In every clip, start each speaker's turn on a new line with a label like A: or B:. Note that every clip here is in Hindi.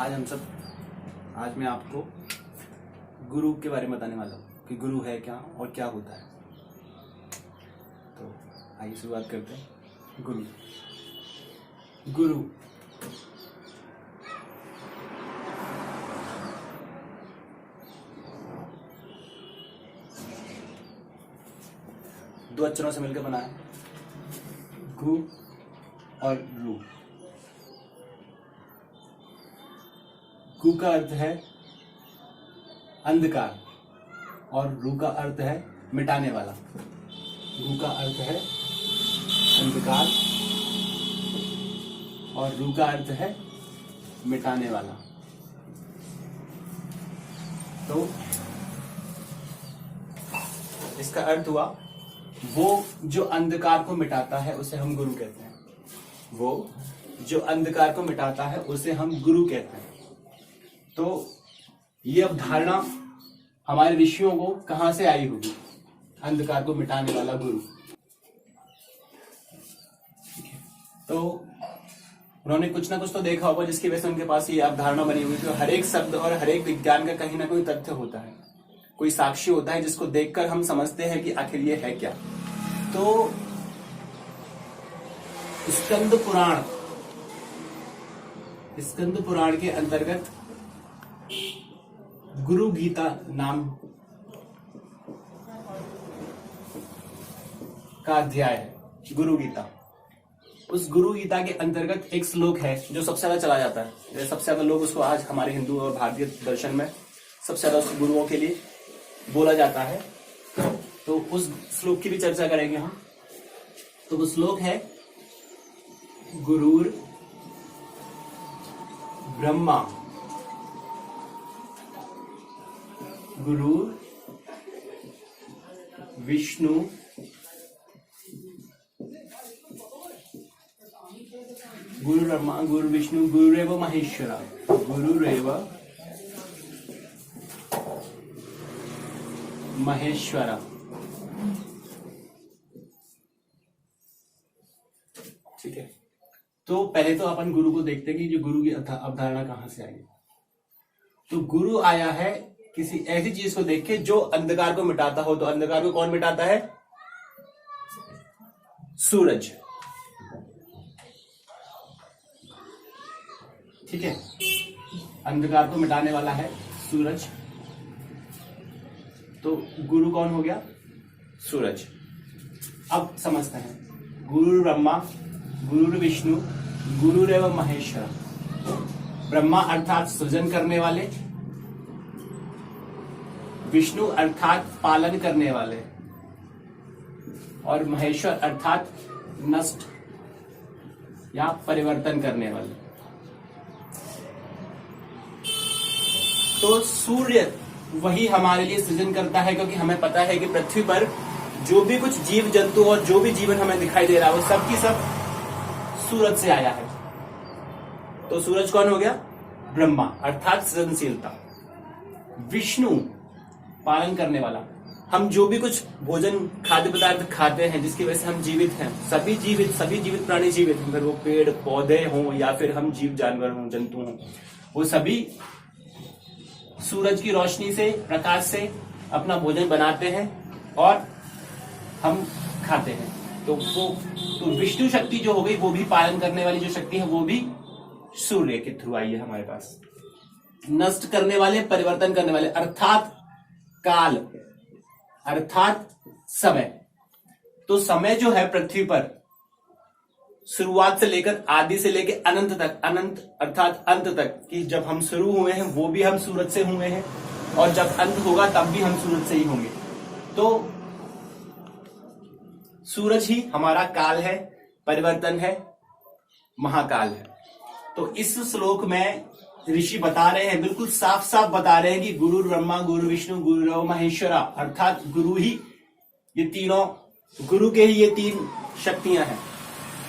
A: आज मैं आपको गुरु के बारे में बताने वाला हूँ कि गुरु है क्या और क्या होता है। तो आइए शुरुआत करते हैं। गुरु दो अक्षरों से मिलकर बना है, गु और रू। गु का अर्थ है अंधकार और रू का अर्थ है मिटाने वाला। गु का अर्थ है अंधकार और रू का अर्थ है मिटाने वाला। तो इसका अर्थ हुआ वो जो अंधकार को मिटाता है उसे हम गुरु कहते हैं। वो जो अंधकार को मिटाता है उसे हम गुरु कहते हैं। तो ये अवधारणा हमारे ऋषियों को कहां से आई होगी? अंधकार को मिटाने वाला गुरु। तो उन्होंने कुछ ना कुछ तो देखा होगा जिसकी वजह से उनके पास ये अवधारणा बनी हुई थी। हर एक शब्द और हर एक विज्ञान का कहीं ना कोई तथ्य होता है, कोई साक्षी होता है जिसको देखकर हम समझते हैं कि आखिर ये है क्या। तो स्कंद पुराण के अंतर्गत गुरु गीता नाम का अध्याय है। गुरु गीता, उस गुरु गीता के अंतर्गत एक श्लोक है जो सबसे ज्यादा चला जाता है। सबसे ज्यादा लोग उसको आज हमारे हिंदू और भारतीय दर्शन में सबसे ज्यादा गुरुओं के लिए बोला जाता है। तो उस श्लोक की भी चर्चा करेंगे हम। तो वो श्लोक है, गुरुर ब्रह्मा गुरुर विष्णु गुरु ब्रह्मा गुरु विष्णु गुरुरेव महेश्वरा गुरुरेव महेश्वरा। ठीक है, तो पहले तो अपन गुरु को देखते हैं कि जो गुरु की अवधारणा कहां से आई। तो गुरु आया है किसी ऐसी चीज को देख के जो अंधकार को मिटाता हो। तो अंधकार को कौन मिटाता है? सूरज। ठीक है, अंधकार को मिटाने वाला है सूरज। तो गुरु कौन हो गया? सूरज। अब समझते हैं, गुरु ब्रह्मा गुरु विष्णु गुरुरेव महेश्वर। ब्रह्मा अर्थात सृजन करने वाले, विष्णु अर्थात पालन करने वाले, और महेश्वर अर्थात नष्ट या परिवर्तन करने वाले। तो सूर्य वही हमारे लिए सृजन करता है, क्योंकि हमें पता है कि पृथ्वी पर जो भी कुछ जीव जंतु और जो भी जीवन हमें दिखाई दे रहा है वो सब की सब सूरज से आया है। तो सूरज कौन हो गया? ब्रह्मा अर्थात सृजनशीलता। विष्णु पालन करने वाला। हम जो भी कुछ भोजन खाद्य पदार्थ खाते हैं जिसकी वजह से हम जीवित हैं, सभी जीवित प्राणी जीवित हैं, फिर वो पेड़ पौधे हों या फिर हम जीव जानवर हों, जंतु हों, वो सभी सूरज की रोशनी से, प्रकाश से अपना भोजन बनाते हैं और हम खाते हैं। तो विष्णु शक्ति जो हो गई वो भी पालन करने वाली जो शक्ति है वो भी सूर्य के थ्रू आई है हमारे पास। नष्ट करने वाले, परिवर्तन करने वाले अर्थात काल अर्थात समय। तो समय जो है पृथ्वी पर शुरुआत से लेकर आदि से लेकर अनंत तक, अनंत अर्थात अंत तक, कि जब हम शुरू हुए हैं वो भी हम सूरज से हुए हैं और जब अंत होगा तब भी हम सूरज से ही होंगे। तो सूरज ही हमारा काल है, परिवर्तन है, महाकाल है। तो इस श्लोक में ऋषि बता रहे हैं, बिल्कुल साफ साफ बता रहे हैं कि गुरु ब्रह्मा गुरु विष्णु गुरुरेव महेश्वरा, अर्थात गुरु ही ये तीनों, गुरु के ही ये तीन शक्तियां हैं,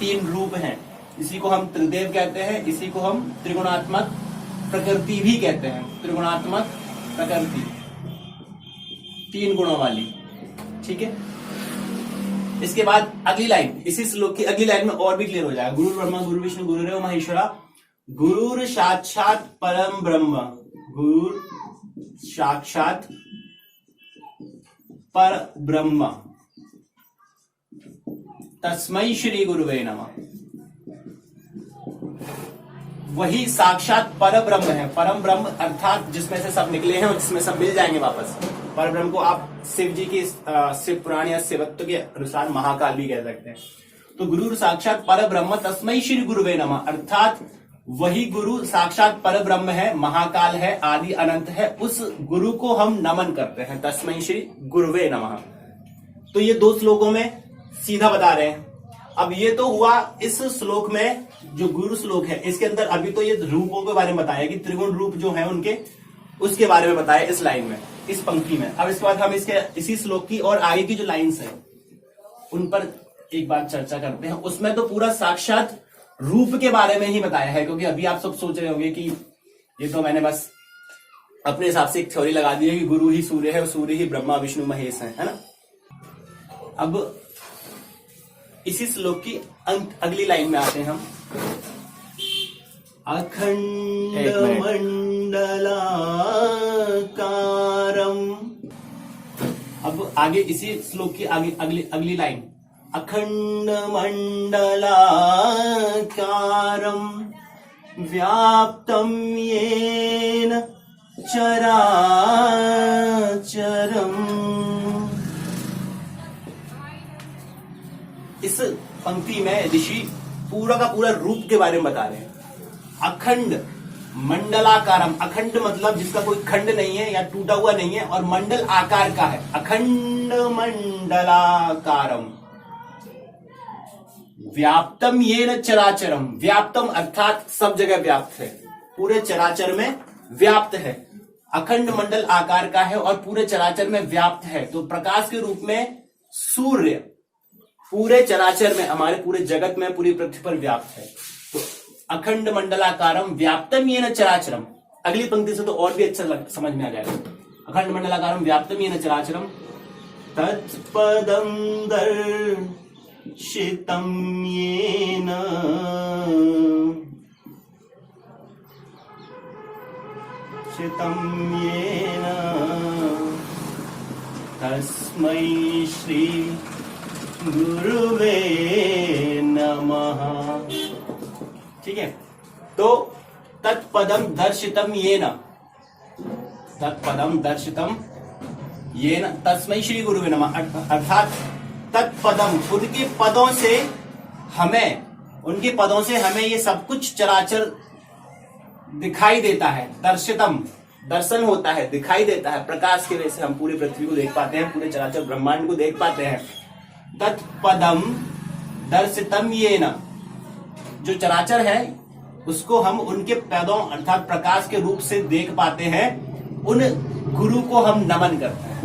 A: तीन रूप हैं। इसी को हम त्रिदेव कहते हैं, इसी को हम त्रिगुणात्मक प्रकृति भी कहते हैं। त्रिगुणात्मक प्रकृति, तीन गुणों वाली। ठीक है, इसके बाद अगली लाइन, इसी श्लोक की अगली लाइन में और भी क्लियर हो जाएगा। गुरु ब्रह्मा गुरु विष्णु गुरुरेव महेश्वरा गुरुर साक्षात परम ब्रह्म, गुरुर साक्षात पर ब्रह्म, तस्मै श्री गुरुवे नमः। वही साक्षात पर ब्रह्म है। परम ब्रह्म अर्थात जिसमें से सब निकले हैं और जिसमें सब मिल जाएंगे वापस। पर ब्रह्म को आप शिव जी की शिव पुराण या शिवत्व के अनुसार महाकाल भी कह सकते हैं। तो गुरु साक्षात पर ब्रह्म तस्मै श्री गुरुवे नमः, अर्थात वही गुरु साक्षात पर ब्रह्म है, महाकाल है, आदि अनंत है, उस गुरु को हम नमन करते हैं, तस्मै श्री गुरुवे नमः। तो ये 2 श्लोकों में सीधा बता रहे हैं। अब ये तो हुआ इस श्लोक में, जो गुरु श्लोक है इसके अंदर अभी तो ये रूपों के बारे में बताया कि त्रिगुण रूप जो है उनके, उसके बारे में बताया इस लाइन में, इस पंक्ति में। अब इसके बाद हम इसी श्लोक की और आगे की जो लाइन्स है उन पर एक बार चर्चा करते हैं। उसमें तो पूरा साक्षात रूप के बारे में ही बताया है, क्योंकि अभी आप सब सोच रहे होंगे कि ये तो मैंने बस अपने हिसाब से एक थ्योरी लगा दी है कि गुरु ही सूर्य है और सूर्य ही ब्रह्मा विष्णु महेश है ना। अब इसी श्लोक की अगली लाइन में आते हैं हम। अखंड मंडलाकारम, अब आगे इसी श्लोक की अगली लाइन, अखंड मंडलाकारम व्याप्तम येन चराचरम। इस पंक्ति में ऋषि पूरा का पूरा रूप के बारे में बता रहे हैं। अखंड मंडलाकारम, अखंड मतलब जिसका कोई खंड नहीं है या टूटा हुआ नहीं है, और मंडल आकार का है। अखंड मंडलाकारम व्याप्तम येन चराचरम, व्याप्तम अर्थात सब जगह व्याप्त है, पूरे चराचर में व्याप्त है। अखंड मंडल आकार का है और पूरे चराचर में व्याप्त है। तो प्रकाश के रूप में सूर्य पूरे चराचर में, हमारे पूरे जगत में, पूरी पृथ्वी पर व्याप्त है। तो अखंड मंडलाकारम व्याप्तम येन चराचरम, अगली पंक्ति से तो और भी अच्छा समझ में आ जाएगा। अखंड मंडलाकारम व्याप्तम येन चराचरम तत्पदम दर्शितम येन तस्मै श्री गुरुवे नमः। ठीक है, तो तत्पदम दर्शितम येन, तत्पदम दर्शितम येन तस्मै श्री गुरुवे नमः, अर्थात तत्पदम उनके पदों से हमें, उनके पदों से हमें ये सब कुछ चराचर दिखाई देता है। दर्शितम दर्शन होता है, दिखाई देता है, प्रकाश की वजह से हम पूरी पृथ्वी को देख पाते हैं, पूरे चराचर ब्रह्मांड को देख पाते हैं। तत्पदम दर्शितम येन, जो चराचर है उसको हम उनके पदों अर्थात प्रकाश के रूप से देख पाते हैं, उन गुरु को हम नमन करते हैं।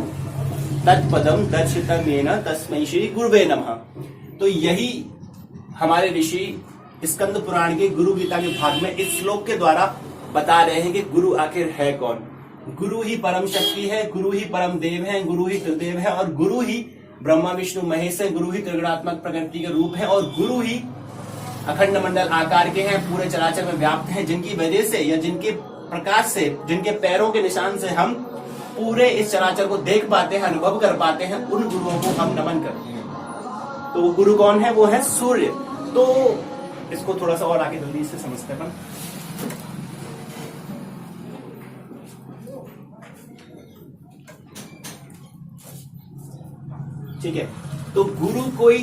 A: तत्पदम दर्शितम येन तस्मै श्री गुरुवे नमः। तो यही हमारे ऋषि स्कंद पुराण के गुरु गीता के भाग में इस श्लोक के द्वारा बता रहे हैं कि गुरु आखिर है कौन। गुरु ही परम शक्ति है, गुरु ही परम देव है, गुरु ही त्रिदेव है, और गुरु ही ब्रह्मा विष्णु महेश है, गुरु ही त्रिगुणात्मक प्रकृति के रूप है, और गुरु ही अखंड मंडल आकार के हैं, पूरे चराचर में व्याप्त हैं, जिनकी वजह से या जिनके प्रकाश से, जिनके पैरों के निशान से हम पूरे इस चराचर को देख पाते हैं, अनुभव कर पाते हैं, उन गुरुओं को हम नमन करते हैं। तो वो गुरु कौन है? वो है सूर्य। तो इसको थोड़ा सा और आगे जल्दी से समझते हैं। ठीक है, तो गुरु कोई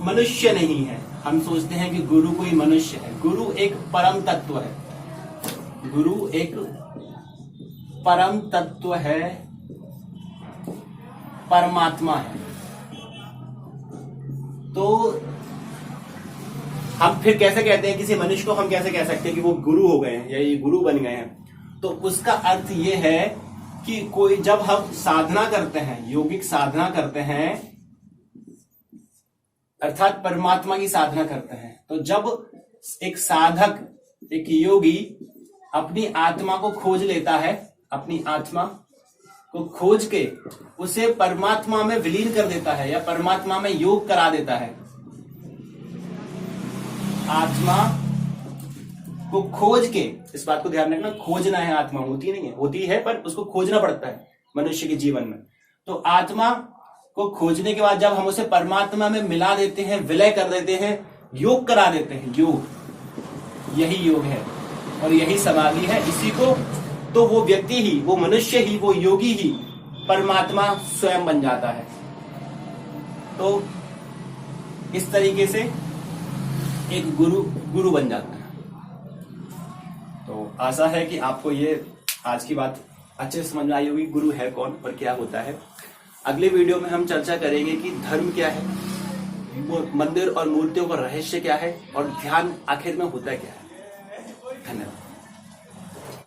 A: मनुष्य नहीं है। हम सोचते हैं कि गुरु कोई मनुष्य है। गुरु एक परम तत्व है, गुरु एक परम तत्व है, परमात्मा है। तो हम फिर कैसे कहते हैं किसी मनुष्य को, हम कैसे कह सकते हैं कि वो गुरु हो गए हैं या ये गुरु बन गए हैं? तो उसका अर्थ ये है कि कोई, जब हम साधना करते हैं, योगिक साधना करते हैं, अर्थात परमात्मा की साधना करते हैं, तो जब एक साधक, एक योगी अपनी आत्मा को खोज लेता है, अपनी आत्मा को खोज के उसे परमात्मा में विलीन कर देता है या परमात्मा में योग करा देता है, आत्मा को खोज के, इस बात को ध्यान रखना, खोजना है आत्मा, होती नहीं है, होती है पर उसको खोजना पड़ता है मनुष्य के जीवन में। तो आत्मा को खोजने के बाद जब हम उसे परमात्मा में मिला देते हैं, विलय कर देते हैं, योग करा देते हैं, योग, यही योग है और यही समाधि है। इसी को तो वो व्यक्ति ही, वो मनुष्य ही, वो योगी ही परमात्मा स्वयं बन जाता है। तो इस तरीके से एक गुरु बन जाता है। तो आशा है कि आपको ये आज की बात अच्छे से समझ में आई होगी, गुरु है कौन और क्या होता है। अगले वीडियो में हम चर्चा करेंगे कि धर्म क्या है, वो मंदिर और मूर्तियों का रहस्य क्या है और ध्यान आखिर में होता क्या है। धन्यवाद।